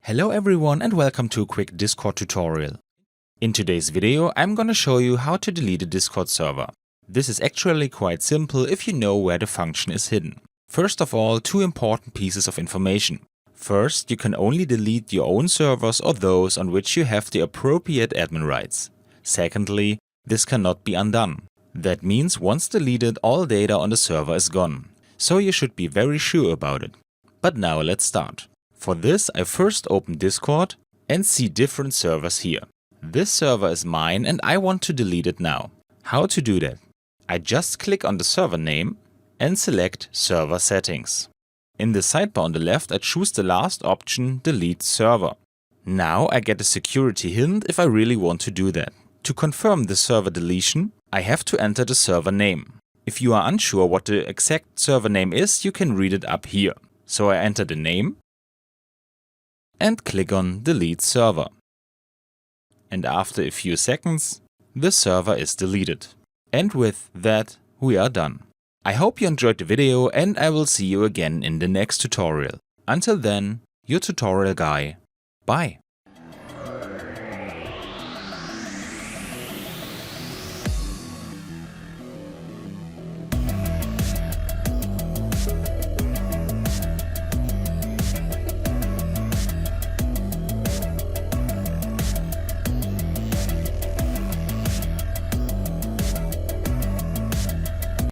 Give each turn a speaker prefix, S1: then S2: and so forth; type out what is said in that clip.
S1: Hello everyone and welcome to a quick Discord tutorial. In today's video I'm gonna show you how to delete a Discord server. This is actually quite simple if you know where the function is hidden. First of all, two important pieces of information. First, you can only delete your own servers or those on which you have the appropriate admin rights. Secondly, this cannot be undone. That means once deleted, all data on the server is gone. So you should be very sure about it. But now let's start. For this, I first open Discord and see different servers here. This server is mine and I want to delete it now. How to do that? I just click on the server name and select Server Settings. In the sidebar on the left, I choose the last option, Delete Server. Now I get a security hint if I really want to do that. To confirm the server deletion, I have to enter the server name. If you are unsure what the exact server name is, you can read it up here. So I enter the name and click on Delete Server. And after a few seconds, the server is deleted. And with that, we are done. I hope you enjoyed the video and I will see you again in the next tutorial. Until then, your tutorial guy. Bye.